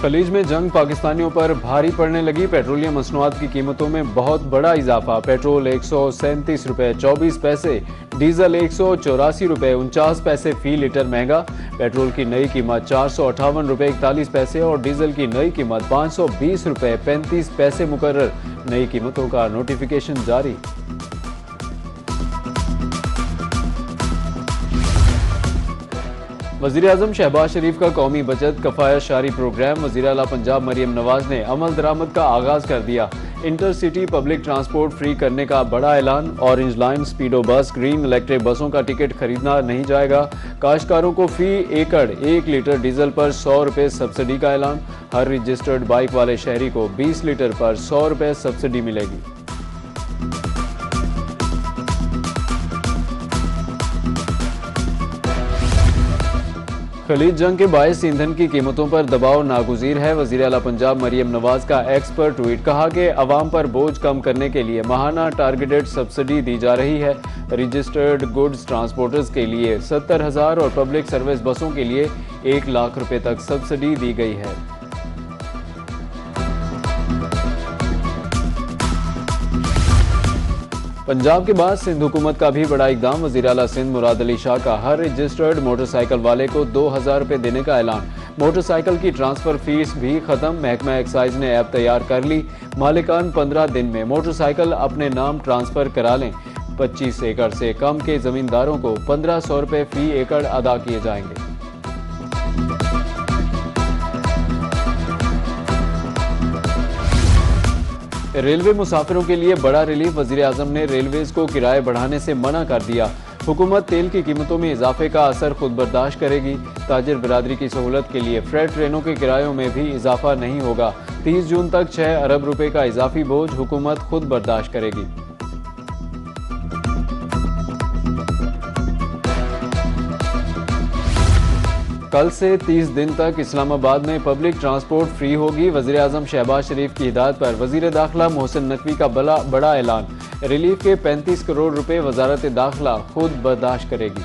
खलीज में जंग पाकिस्तानियों पर भारी पड़ने लगी। पेट्रोलियम मसनूआत की कीमतों में बहुत बड़ा इजाफा। पेट्रोल 137 रुपए 24 पैसे, डीजल 184 रुपए 49 पैसे फी लीटर महंगा। पेट्रोल की नई कीमत 458 रुपए 41 पैसे और डीजल की नई कीमत 520 रुपए 35 पैसे मुकर्रर। नई कीमतों का नोटिफिकेशन जारी। वज़ीर-ए-आज़म शहबाज शरीफ का कौमी बचत कफ़ायत शारी प्रोग्राम। वज़ीर आला पंजाब मरियम नवाज ने अमल दरामद का आगाज़ कर दिया। इंटरसिटी पब्लिक ट्रांसपोर्ट फ्री करने का बड़ा ऐलान। ऑरेंज लाइन, स्पीडो बस, ग्रीन इलेक्ट्रिक बसों का टिकट खरीदना नहीं जाएगा। काश्तकारों को फी एकड़ 1 लीटर डीजल पर 100 रुपये सब्सिडी का ऐलान। हर रजिस्टर्ड बाइक वाले शहरी को 20 लीटर पर 100 रुपये सब्सिडी मिलेगी। खलीज जंग के बायस ईंधन की कीमतों पर दबाव नागुज़ीर है। वज़ीर आला पंजाब मरियम नवाज का एक्स पर ट्वीट। कहा कि अवाम पर बोझ कम करने के लिए माहाना टारगेटेड सब्सिडी दी जा रही है। रजिस्टर्ड गुड्स ट्रांसपोर्टर्स के लिए 70,000 और पब्लिक सर्विस बसों के लिए 1 लाख रुपए तक सब्सिडी दी गई है। पंजाब के बाद सिंध हुकूमत का भी बड़ा इकदाम। वज़ीर आला सिंध मुराद अली शाह का हर रजिस्टर्ड मोटरसाइकिल वाले को 2,000 रुपये देने का ऐलान। मोटरसाइकिल की ट्रांसफर फीस भी खत्म। महकमा एक्साइज ने ऐप तैयार कर ली। मालिकान 15 दिन में मोटरसाइकिल अपने नाम ट्रांसफर करा लें। 25 एकड़ से कम के जमींदारों को 1500 रुपये फी एकड़ अदा किए जाएंगे। रेलवे मुसाफिरों के लिए बड़ा रिलीफ। वज़ीर-ए-आज़म ने रेलवेज को किराए बढ़ाने से मना कर दिया। हुकूमत तेल की कीमतों में इजाफे का असर खुद बर्दाश्त करेगी। ताजिर बिरादरी की सहूलत के लिए फ्रेट ट्रेनों के किरायों में भी इजाफा नहीं होगा। 30 जून तक 6 अरब रुपए का इजाफी बोझ हुकूमत खुद बर्दाश्त करेगी। कल से 30 दिन तक इस्लामाबाद में पब्लिक ट्रांसपोर्ट फ्री होगी। वज़ीर-ए-आज़म शहबाज शरीफ की हिदायत पर वज़ीर दाखिला मोहसिन नकवी का बड़ा ऐलान। रिलीफ के 35 करोड़ रुपए वज़ारत दाखिला खुद बर्दाश्त करेगी।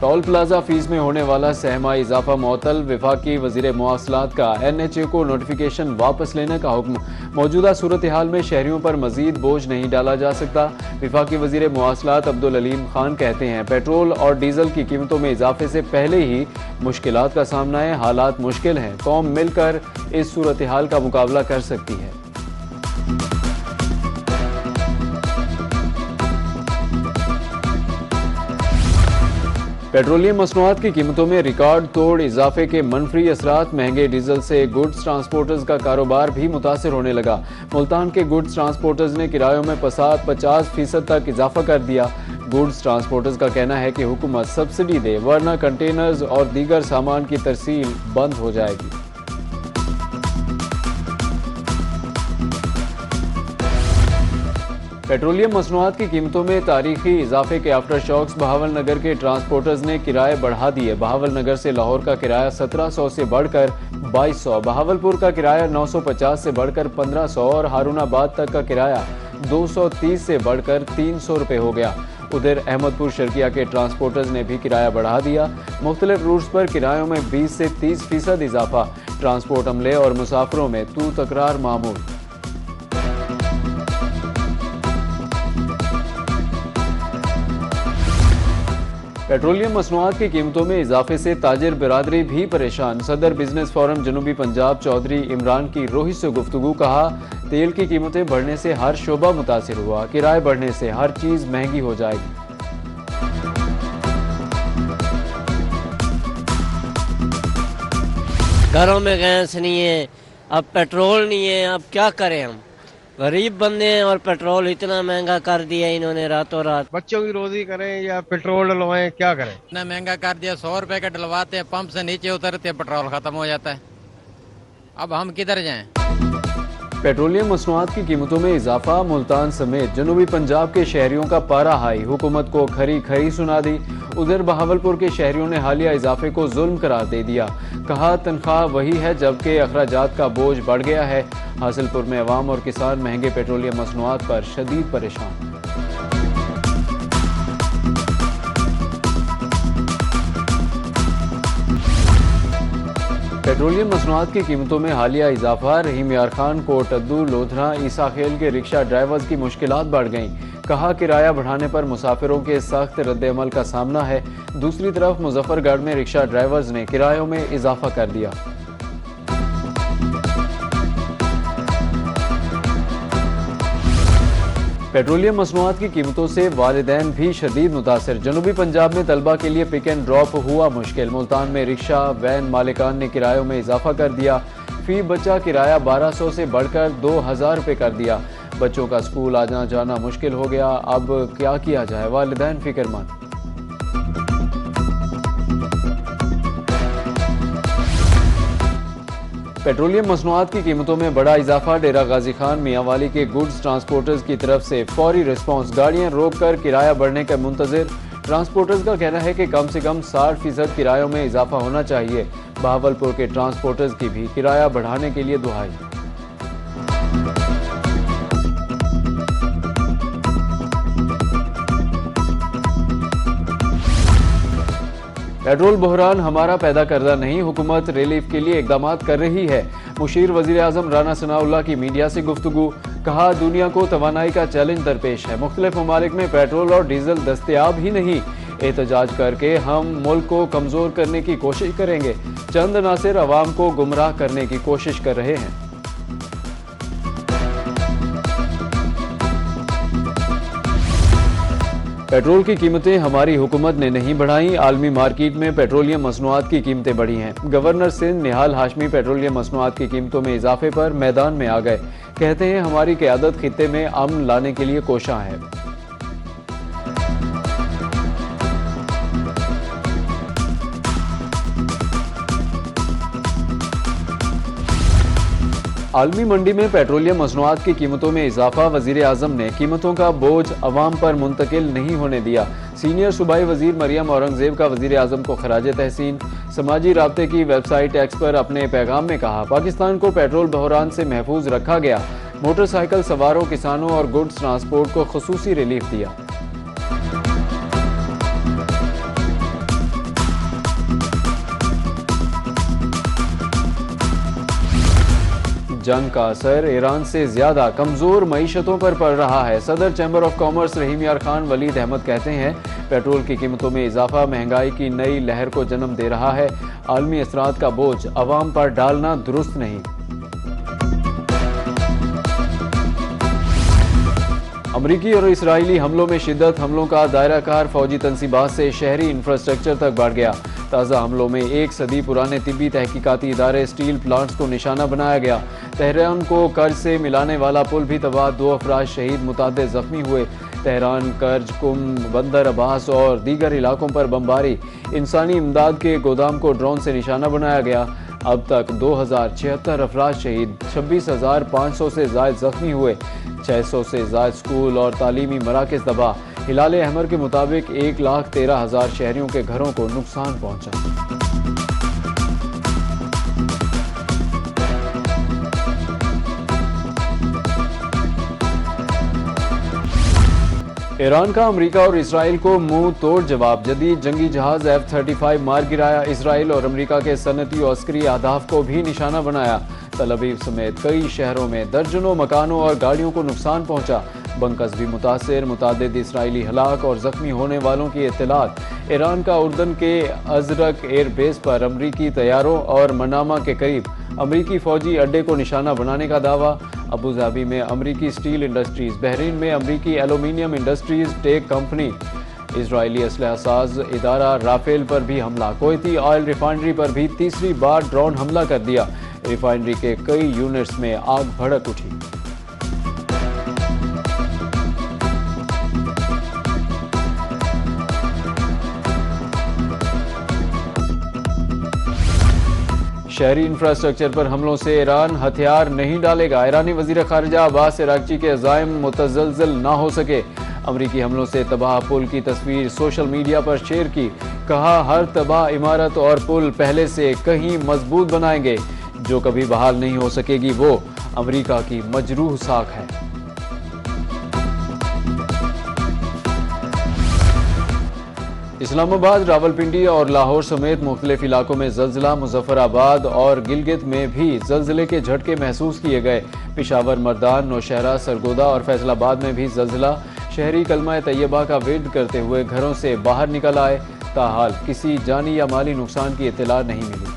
टोल प्लाजा फीस में होने वाला सहमाई इजाफा मुअत्तल। वफाकी वज़ीर मवासलात का NHA को नोटिफिकेशन वापस लेने का हुक्म। मौजूदा सूरत हाल में शहरियों पर मजीद बोझ नहीं डाला जा सकता। वफाकी वज़ीर मवासलात अब्दुल अलीम खान कहते हैं पेट्रोल और डीजल की कीमतों में इजाफे से पहले ही मुश्किलात का सामना है। हालात मुश्किल हैं। कौम मिलकर इस सूरत हाल का मुकाबला कर सकती है। पेट्रोलियम मसनूआत की कीमतों में रिकॉर्ड तोड़ इजाफे के मनफी असरात। महंगे डीजल से गुड्स ट्रांसपोर्टर्स का कारोबार भी मुतासर होने लगा। मुल्तान के गुड्स ट्रांसपोर्टर्स ने किरायों में 50% तक इजाफा कर दिया। गुड्स ट्रांसपोर्टर्स का कहना है कि हुकूमत सब्सिडी दे वरना कंटेनर्स और दीगर सामान की तरसील बंद हो जाएगी। पेट्रोलियम मसनूआत की कीमतों में तारीखी इजाफे के आफ्टर शॉक्स। बहावल नगर के ट्रांसपोर्टर्स ने किराए बढ़ा दिए। बहावल नगर से लाहौर का किराया 1700 से बढ़कर 2200, बहावलपुर का किराया 950 से बढ़कर 1500 और हारूनाबाद तक का किराया 230 से बढ़कर 300 रुपये हो गया। उधर अहमदपुर शर्किया के ट्रांसपोर्टर्स ने भी किराया बढ़ा दिया। मुख्तलिफ रूट्स पर किरायों में 20 से 30% इजाफा। ट्रांसपोर्ट अमले और मुसाफिरों में तू तकरार मामूल। पेट्रोलियम मसनूआत की कीमतों में इजाफे से ताजिर बिरादरी भी परेशान। सदर बिजनेस फोरम जनूबी पंजाब चौधरी इमरान की रोहित से गुफ्तगू। कहा तेल की कीमतें बढ़ने से हर शोबा मुतासिर हुआ। किराए बढ़ने से हर चीज महंगी हो जाएगी। घरों में गैस नहीं है, अब पेट्रोल नहीं है, अब क्या करें हम? गरीब बंदे हैं और पेट्रोल इतना महंगा कर दिया इन्होंने रातों रात। बच्चों की रोजी करें या पेट्रोल डलवाएं, क्या करें? इतना महंगा कर दिया। 100 रुपए का डलवाते हैं, पंप से नीचे उतरते पेट्रोल खत्म हो जाता है। अब हम किधर जाएं? पेट्रोलियम मसनूआत की कीमतों में इजाफा। मुल्तान समेत जनूबी पंजाब के शहरियों का पारा हाई। हुकूमत को खरी खरी सुना दी। उधर बहावलपुर के शहरियों ने हालिया इजाफे को जुल्म करार दे दिया। कहा तनख्वाह वही है जबकि अखराजात का बोझ बढ़ गया है। हासिलपुर में अवाम और किसान महंगे पेट्रोलियम मसनूआत पर शदीद परेशान। पेट्रोलियम मसनूआत की कीमतों में हालिया इजाफा। रहीम यार खान, कोटद्दू, लोधरा, ईसा खेल के रिक्शा ड्राइवर्स की मुश्किलात बढ़ गईं। कहा किराया बढ़ाने पर मुसाफिरों के सख्त रद्द-ए-अमल का सामना है। दूसरी तरफ मुजफ्फरगढ़ में रिक्शा ड्राइवर्स ने किरायों में इजाफा कर दिया। पेट्रोलियम मसनूआत की कीमतों से वालिदैन भी शदीद मुतासर। जनूबी पंजाब में तलबा के लिए पिक एंड ड्रॉप हुआ मुश्किल। मुल्तान में रिक्शा वैन मालिकान ने किरायों में इजाफा कर दिया। फी बच्चा किराया 1200 से बढ़कर 2000 रुपये कर दिया। बच्चों का स्कूल आना जाना मुश्किल हो गया। अब क्या किया जाए, वालिदैन फिक्रमंद। पेट्रोलियम मसनूआत की कीमतों में बड़ा इजाफा। डेरा गाजी खान मियांवाली के गुड्स ट्रांसपोर्टर्स की तरफ से फौरी रिस्पांस। गाड़ियां रोककर किराया बढ़ने का मुंतजिर। ट्रांसपोर्टर्स का कहना है कि कम से कम 60% किरायों में इजाफा होना चाहिए। बहावलपुर के ट्रांसपोर्टर्स की भी किराया बढ़ाने के लिए दुहाई। पेट्रोल बहरान हमारा पैदा करदा नहीं, हुकूमत रिलीफ के लिए इकदाम कर रही है। मुशीर वजीर आजम राना सनाउल्लाह की मीडिया से गुफ्तगू। कहा दुनिया को तवानाई का चैलेंज दरपेश है। मुख्तलिफ ममालिक में पेट्रोल और डीजल दस्तयाब ही नहीं। एहतजाज करके हम मुल्क को कमजोर करने की कोशिश करेंगे। चंद अनासिर अवाम को गुमराह करने की कोशिश कर रहे हैं। पेट्रोल की कीमतें हमारी हुकूमत ने नहीं बढ़ाई। आलमी मार्केट में पेट्रोलियम मसनूआत की कीमतें बढ़ी हैं। गवर्नर सिंध निहाल हाशमी पेट्रोलियम मसनूआत की कीमतों में इजाफे पर मैदान में आ गए। कहते हैं हमारी क़यादत खित्ते में अमन लाने के लिए कोशां है। आलमी मंडी में पेट्रोलियम मसनूआत की कीमतों में इजाफा। वजीर आजम ने कीमतों का बोझ अवाम पर मुंतकिल नहीं होने दिया। सीनियर सूबाई वजीर मरियम औरंगजेब का वजीर आजम को खराज तहसीन। समाजी राब्ते की वेबसाइट एक्स पर अपने पैगाम में कहा पाकिस्तान को पेट्रोल बहरान से महफूज रखा गया। मोटरसाइकिल सवारों, किसानों और गुड्स ट्रांसपोर्ट को खुसूसी रिलीफ दिया। जंग का असर ईरान से ज्यादा कमजोर मईशतों पर पड़ रहा है। सदर चैम्बर ऑफ कॉमर्स रहीम यार खान वलीद अहमद कहते हैं पेट्रोल की कीमतों में इजाफा महंगाई की नई लहर को जन्म दे रहा है। आलमी असरात का बोझ अवाम पर डालना दुरुस्त नहीं। अमरीकी और इसराइली हमलों में शिद्दत। हमलों का दायरा कार फौजी तनसीबात से शहरी इंफ्रास्ट्रक्चर तक बढ़ गया। ताज़ा हमलों में 1 सदी पुराने तिब्बी तहकीकाती इदारे, स्टील प्लांट्स को निशाना बनाया गया। तेहरान को कर्ज से मिलाने वाला पुल भी तबाह, 2 अफराद शहीद, मुतादिद जख्मी हुए। तेहरान, कर्ज, कुम, बंदर अब्बास और दीगर इलाकों पर बमबारी। इंसानी इमदाद के गोदाम को ड्रोन से निशाना बनाया गया। अब तक 2076 अफराद शहीद, 26,500 से ज़ायद जख्मी हुए। 600 से ज़ायद स्कूल और तालीमी मराकज़ तबाह। हिलाल अहमर के मुताबिक 1,13,000 शहरियों के घरों को नुकसान पहुंचा। ईरान का अमेरिका और इसराइल को मुंह तोड़ जवाब। जदीद जंगी जहाज F-35 मार गिराया। इसराइल और अमेरिका के सनती और अस्करी अहदाफ को भी निशाना बनाया। तल अवीव समेत कई शहरों में दर्जनों मकानों और गाड़ियों को नुकसान पहुंचा। बंकस भी मुतासिर, मुतादिद इसराइली हलाक और जख्मी होने वालों की इत्तलात। ईरान का उर्दन के अजरक एयरबेस पर अमरीकी तैयारों और मनामा के करीब अमरीकी फौजी अड्डे को निशाना बनाने का दावा। अबू धाबी में अमरीकी स्टील इंडस्ट्रीज, बहरीन में अमरीकी aluminium industries tech company, Israeli असलहा साज इदारा राफेल पर भी हमला। कोयती ऑयल रिफाइनरी पर भी तीसरी बार ड्रोन हमला कर दिया। रिफाइनरी के कई यूनिट्स में आग भड़क उठी। शहरी इंफ्रास्ट्रक्चर पर हमलों से ईरान हथियार नहीं डालेगा। ईरानी वजीर खारिजा अब्बास इराक्ची के अज़ाइम मुतज़लज़ल ना हो सके। अमरीकी हमलों से तबाह पुल की तस्वीर सोशल मीडिया पर शेयर की। कहा हर तबाह इमारत और पुल पहले से कहीं मजबूत बनाएंगे। जो कभी बहाल नहीं हो सकेगी वो अमरीका की मजरूह साख है। इस्लामाबाद, रावलपिंडी और लाहौर समेत मुख्तलिफ इलाकों में जल्जिला। मुजफ्फराबाद और गिलगित में भी जल्जिले के झटके महसूस किए गए। पेशावर, मर्दान, नौशहरा, सरगोदा और फैसलाबाद में भी जल्जिला। शहरी कलमा तैयबा का विर्द करते हुए घरों से बाहर निकल आए। ताहाल किसी जानी या माली नुकसान की इत्तला नहीं मिली।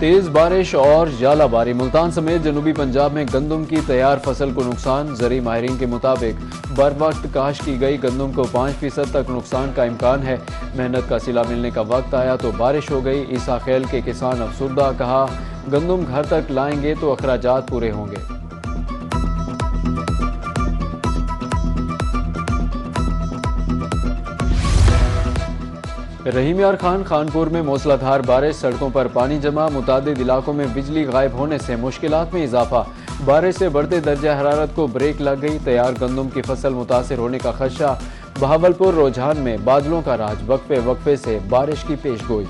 तेज बारिश और जालाबारी। मुल्तान समेत जनूबी पंजाब में गंदम की तैयार फसल को नुकसान। ज़री माहिरीन के मुताबिक बर वक्त काश की गई गंदम को 5% तक नुकसान का इम्कान है। मेहनत का सिला मिलने का वक्त आया तो बारिश हो गई। ईसा खेल के किसान अफसुर्दा, कहा गंदम घर तक लाएंगे तो अखराजात पूरे होंगे। रहीम यार खान, खानपुर में मूसलाधार बारिश, सड़कों पर पानी जमा। मुतादिद इलाकों में बिजली गायब होने से मुश्किलात में इजाफा। बारिश से बढ़ते दर्जा हरारत को ब्रेक लग गई। तैयार गंदम की फसल मुतासिर होने का खदशा। बहावलपुर रोजान में बादलों का राज, वक्फे वक्फे से बारिश की पेशगोई।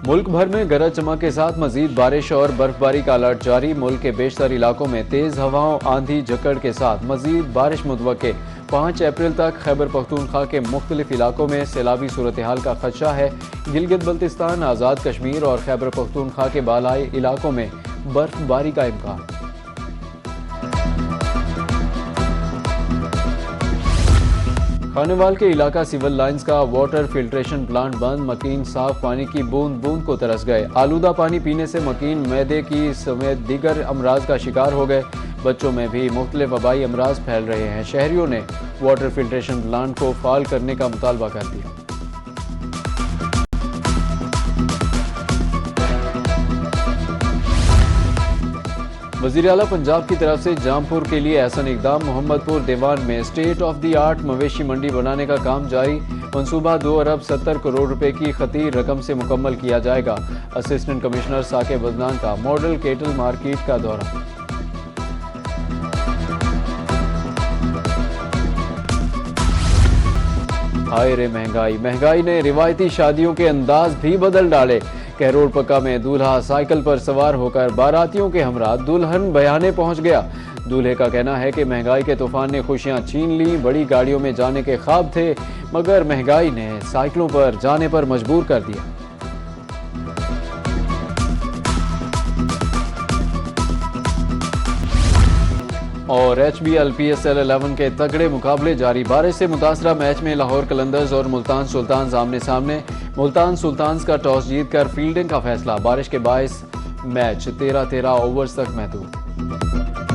मुल्क भर में गरज चमक के साथ मजीद बारिश और बर्फबारी का अलर्ट जारी। मुल्क के बेशतर इलाकों में तेज हवाओं, आंधी झकड़ के साथ मजीद बारिश मुतवक्के। 5 अप्रैल तक खैबर पख्तूनख्वा के मुख्तलिफ इलाकों में सैलाबी सूरत हाल का खदशा है। गिलगित बल्तिस्तान, आज़ाद कश्मीर और खैबर पख्तूनख्वा के बालाई इलाकों में बर्फबारी का इम्कान। खानेवाल के इलाका सिविल लाइंस का वाटर फिल्ट्रेशन प्लांट बंद। मकीन साफ पानी की बूंद बूंद को तरस गए। आलूदा पानी पीने से मकीन मैदे की समेत दीगर अमराज का शिकार हो गए। बच्चों में भी मुख्तलिफ वबाई अमराज फैल रहे हैं। शहरियों ने वाटर फिल्ट्रेशन प्लांट को फाल करने का मुतालबा कर दिया। वज़ीर आला पंजाब की तरफ से जामपुर के लिए एहसन इकदाम। मोहम्मदपुर देवान में स्टेट ऑफ द आर्ट मवेशी मंडी बनाने का काम जारी। मंसूबा 2 अरब 70 करोड़ रुपए की खती रकम से मुकम्मल किया जाएगा। असिस्टेंट कमिश्नर साके बदनान का मॉडल केटल मार्केट का दौरा। हाय रे महंगाई, महंगाई ने रिवायती शादियों के अंदाज भी बदल डाले। कहरोड़ पक्का में दूल्हा साइकिल पर सवार होकर बारातियों के हमरा दुल्हन बयाने पहुंच गया। दूल्हे का कहना है कि महंगाई के तूफान ने खुशियां छीन ली। बड़ी गाड़ियों में जाने के ख्वाब थे, मगर महंगाई ने साइकिलों पर जाने पर मजबूर कर दिया। और HBL PSL 11 के तगड़े मुकाबले जारी। बारिश से मुतासरा मैच में लाहौर कलंदर्स और मुल्तान सुल्तान्स आमने सामने। मुल्तान सुल्तान्स का टॉस जीतकर फील्डिंग का फैसला। बारिश के बायस मैच 13-13 ओवर्स तक महदूद।